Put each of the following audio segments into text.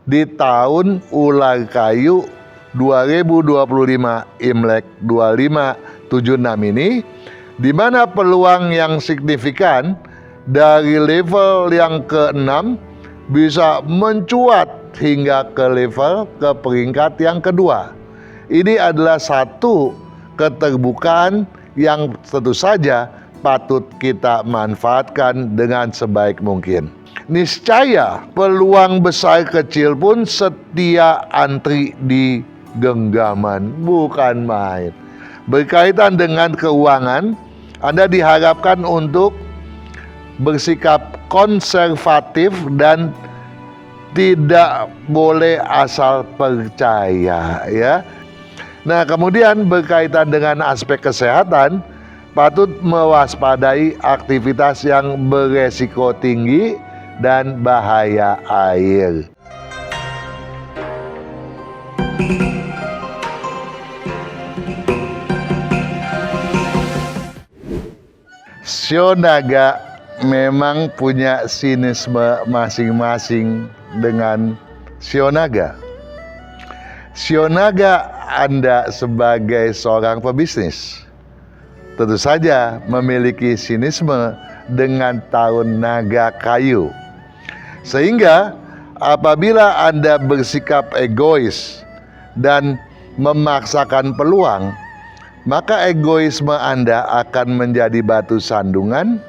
di tahun ular kayu 2025 Imlek 2576 ini, di mana peluang yang signifikan dari level yang ke-6 bisa mencuat hingga ke peringkat yang kedua. Ini adalah satu keterbukaan yang tentu saja patut kita manfaatkan dengan sebaik mungkin. Niscaya peluang besar kecil pun setia antri di genggaman, bukan main. Berkaitan dengan keuangan, Anda diharapkan untuk bersikap konservatif dan tidak boleh asal percaya, ya. Nah, kemudian berkaitan dengan aspek kesehatan, patut mewaspadai aktivitas yang beresiko tinggi dan bahaya air. Shio naga memang punya sinisme masing-masing dengan shio naga. Shio naga Anda sebagai seorang pebisnis tentu saja memiliki sinisme dengan tahun naga kayu. Sehingga apabila Anda bersikap egois dan memaksakan peluang, maka egoisme Anda akan menjadi batu sandungan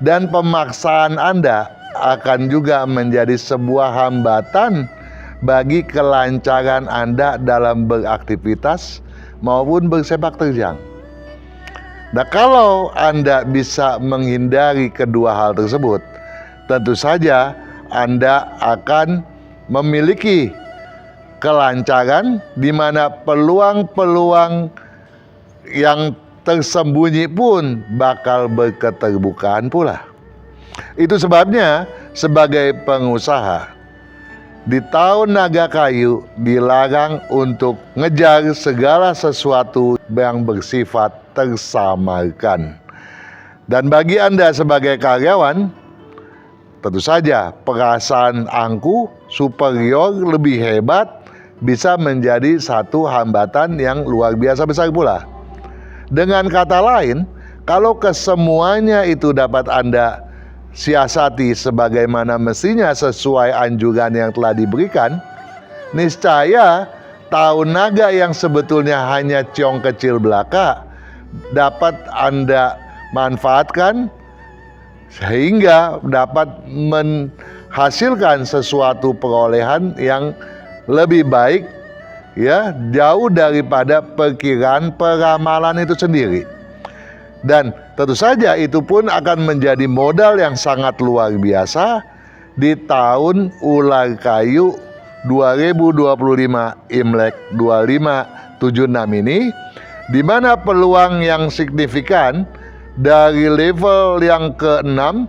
dan pemaksaan Anda akan juga menjadi sebuah hambatan bagi kelancaran Anda dalam beraktivitas maupun bersepak terjang. Nah, kalau Anda bisa menghindari kedua hal tersebut, tentu saja Anda akan memiliki kelancaran di mana peluang-peluang yang tersembunyi pun bakal berketerbukaan pula. Itu sebabnya sebagai pengusaha di tahun naga kayu dilarang untuk ngejar segala sesuatu yang bersifat tersamarkan. Dan bagi Anda sebagai karyawan, tentu saja perasaan angku, superior, lebih hebat bisa menjadi satu hambatan yang luar biasa besar pula. Dengan kata lain, kalau kesemuanya itu dapat Anda siasati sebagaimana mestinya sesuai anjuran yang telah diberikan, niscaya tahun naga yang sebetulnya hanya ciong kecil belaka dapat Anda manfaatkan sehingga dapat menghasilkan sesuatu perolehan yang lebih baik, ya, jauh daripada perkiraan peramalan itu sendiri. Dan tentu saja itu pun akan menjadi modal yang sangat luar biasa di tahun ular kayu 2025 Imlek 2576 ini, di mana peluang yang signifikan dari level yang ke-6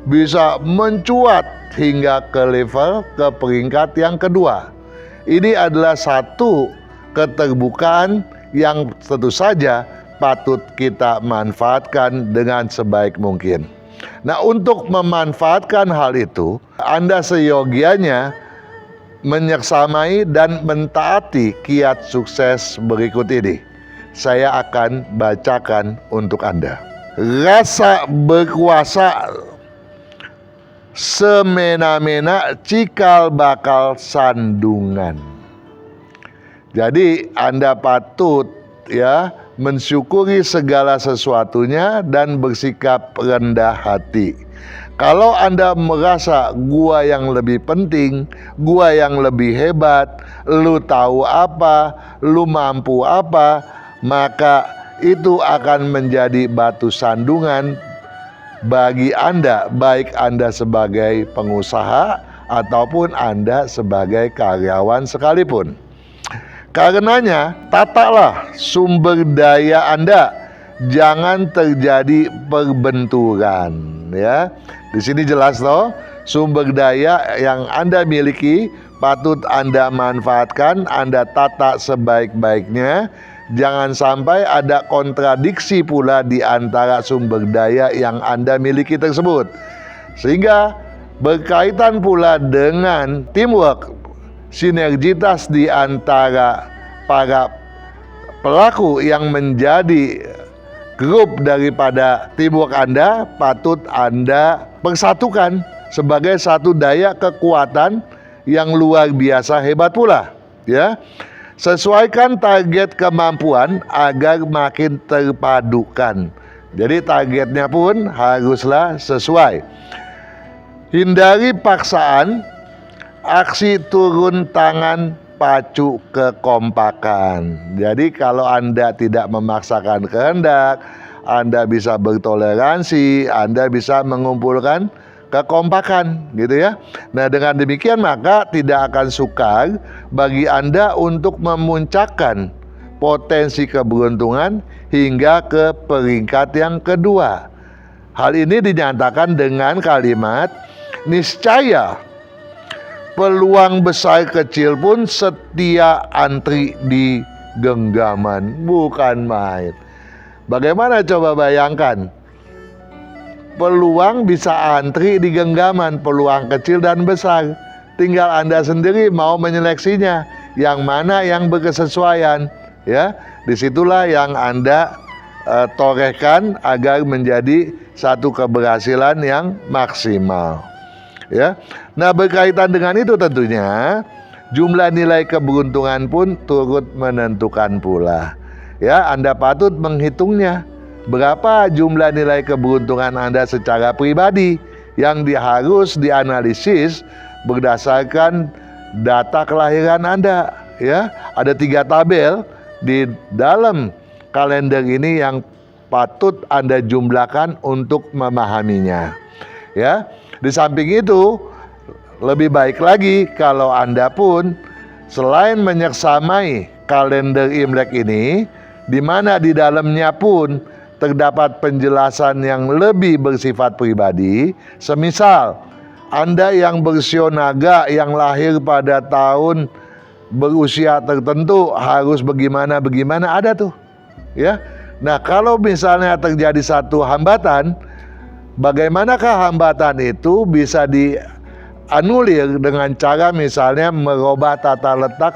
bisa mencuat hingga ke peringkat yang kedua. Ini adalah satu keterbukaan yang tentu saja patut kita manfaatkan dengan sebaik mungkin. Nah, untuk memanfaatkan hal itu, Anda seyogianya menyersamai dan mentaati kiat sukses berikut ini. Saya akan bacakan untuk Anda. Rasa berkuasa semena-mena cikal bakal sandungan. Jadi Anda patut, ya, mensyukuri segala sesuatunya dan bersikap rendah hati. Kalau Anda merasa gua yang lebih penting, gua yang lebih hebat, lu tahu apa, lu mampu apa, maka itu akan menjadi batu sandungan bagi Anda, baik Anda sebagai pengusaha ataupun Anda sebagai karyawan sekalipun. Karenanya, tatalah sumber daya Anda, jangan terjadi perbenturan, ya. Di sini jelas toh, sumber daya yang Anda miliki patut Anda manfaatkan, Anda tata sebaik-baiknya. Jangan sampai ada kontradiksi pula di antara sumber daya yang Anda miliki tersebut. Sehingga berkaitan pula dengan teamwork, sinergitas di antara para pelaku yang menjadi grup daripada teamwork Anda patut Anda persatukan sebagai satu daya kekuatan yang luar biasa hebat pula, ya. Sesuaikan target kemampuan agar makin terpadukan. Jadi targetnya pun haruslah sesuai. Hindari paksaan, aksi turun tangan, pacu kekompakan. Jadi kalau Anda tidak memaksakan kehendak, Anda bisa bertoleransi, Anda bisa mengumpulkan kekompakan, gitu ya. Nah, dengan demikian maka tidak akan sukar bagi Anda untuk memuncakkan potensi keberuntungan hingga ke peringkat yang kedua. Hal ini dinyatakan dengan kalimat niscaya peluang besar kecil pun setia antri di genggaman. Bukan main. Bagaimana coba bayangkan? Peluang bisa antri di genggaman, peluang kecil dan besar. Tinggal Anda sendiri mau menyeleksinya, yang mana yang berkesesuaian, ya. Disitulah yang Anda torehkan agar menjadi satu keberhasilan yang maksimal, ya. Nah, berkaitan dengan itu tentunya jumlah nilai keberuntungan pun turut menentukan pula, ya. Anda patut menghitungnya. Berapa jumlah nilai keberuntungan Anda secara pribadi yang harus dianalisis berdasarkan data kelahiran Anda, ya. Ada 3 tabel di dalam kalender ini yang patut Anda jumlahkan untuk memahaminya, ya. Di samping itu, lebih baik lagi kalau Anda pun selain menyeksamai kalender Imlek ini, di mana di dalamnya pun terdapat penjelasan yang lebih bersifat pribadi. Semisal Anda yang bersio naga yang lahir pada tahun berusia tertentu harus bagaimana ada tuh, ya. Nah, kalau misalnya terjadi satu hambatan, bagaimanakah hambatan itu bisa dianulir dengan cara misalnya merubah tata letak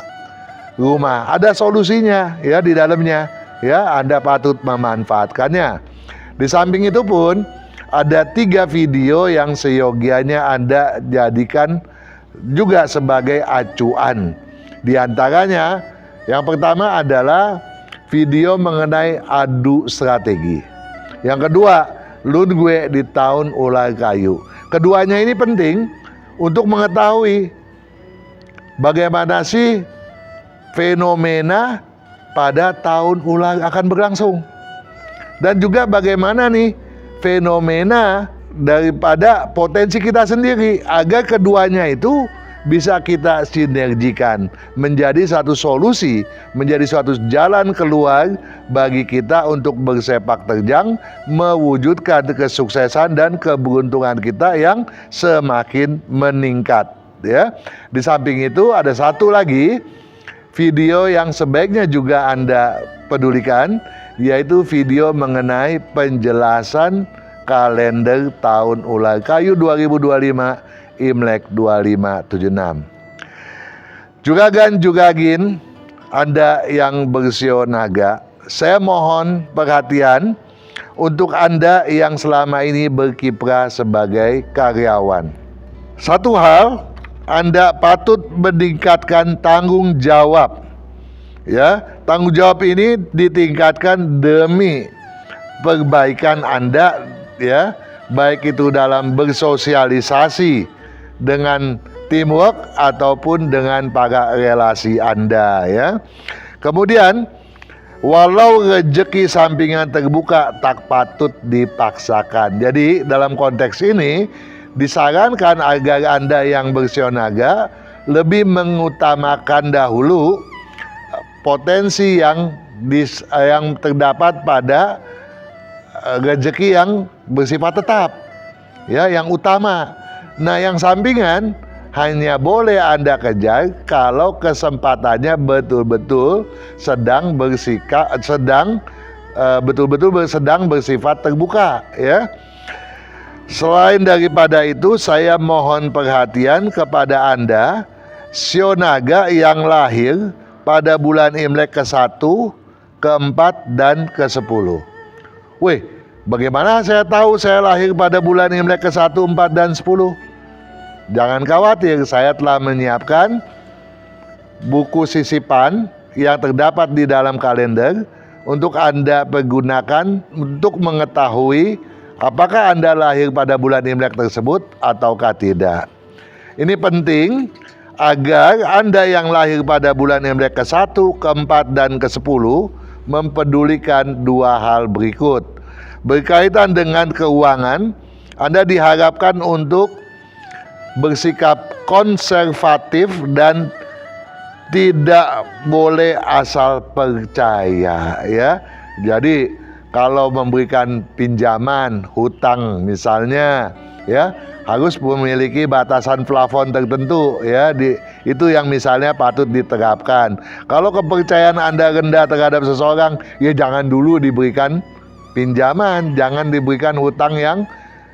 rumah? Ada solusinya, ya, di dalamnya. Ya, Anda patut memanfaatkannya. Di samping itu pun ada 3 video yang seyogianya Anda jadikan juga sebagai acuan. Di antaranya, yang pertama adalah video mengenai adu strategi. Yang kedua, Lungwe di tahun ular kayu. Keduanya ini penting untuk mengetahui bagaimana sih fenomena pada tahun ular akan berlangsung, dan juga bagaimana nih fenomena daripada potensi kita sendiri, agar keduanya itu bisa kita sinergikan menjadi satu solusi, menjadi suatu jalan keluar bagi kita untuk bersepak terjang mewujudkan kesuksesan dan keberuntungan kita yang semakin meningkat, ya. Di samping itu ada satu lagi video yang sebaiknya juga Anda pedulikan, yaitu video mengenai penjelasan kalender tahun ular kayu 2025 Imlek 2576. Juragin Anda yang bersio naga, saya mohon perhatian untuk Anda yang selama ini berkiprah sebagai karyawan. Satu hal, Anda patut meningkatkan tanggung jawab, ya. Tanggung jawab ini ditingkatkan demi perbaikan Anda, ya, baik itu dalam bersosialisasi dengan teamwork ataupun dengan para relasi Anda, ya. Kemudian, walau rezeki sampingan terbuka tak patut dipaksakan. Jadi dalam konteks ini disarankan agar Anda yang bersio naga lebih mengutamakan dahulu potensi yang terdapat pada rezeki yang bersifat tetap, ya, yang utama. Nah, yang sampingan hanya boleh Anda kejar kalau kesempatannya betul-betul sedang bersifat terbuka, ya. Selain daripada itu, saya mohon perhatian kepada Anda Shio naga yang lahir pada bulan Imlek ke-1, ke-4, dan ke-10. Wih, bagaimana saya tahu saya lahir pada bulan Imlek ke-1, 4, dan 10? Jangan khawatir, saya telah menyiapkan buku sisipan yang terdapat di dalam kalender untuk Anda pergunakan untuk mengetahui apakah Anda lahir pada bulan Imlek tersebut ataukah tidak. Ini penting agar Anda yang lahir pada bulan Imlek ke-1, ke-4, dan ke-10 mempedulikan dua hal berikut. Berkaitan dengan keuangan, Anda diharapkan untuk bersikap konservatif dan tidak boleh asal percaya, ya. Jadi kalau memberikan pinjaman, hutang misalnya, ya, harus memiliki batasan plafon tertentu, ya. Itu yang misalnya patut diterapkan. Kalau kepercayaan Anda rendah terhadap seseorang, ya jangan dulu diberikan pinjaman, jangan diberikan hutang yang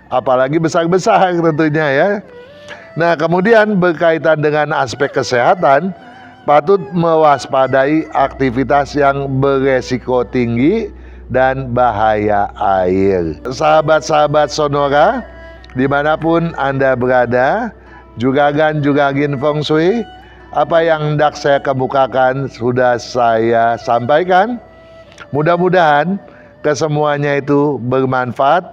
apalagi besar-besar tentunya, ya. Nah, kemudian berkaitan dengan aspek kesehatan, patut mewaspadai aktivitas yang beresiko tinggi dan bahaya air. Sahabat-sahabat Sonora, dimanapun Anda berada, jugagin Feng Shui, apa yang hendak saya kemukakan sudah saya sampaikan. Mudah-mudahan kesemuanya itu bermanfaat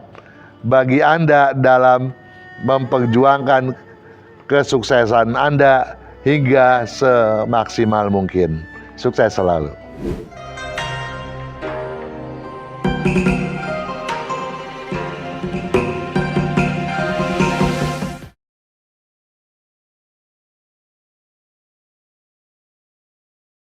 bagi Anda dalam memperjuangkan kesuksesan Anda hingga semaksimal mungkin. Sukses selalu.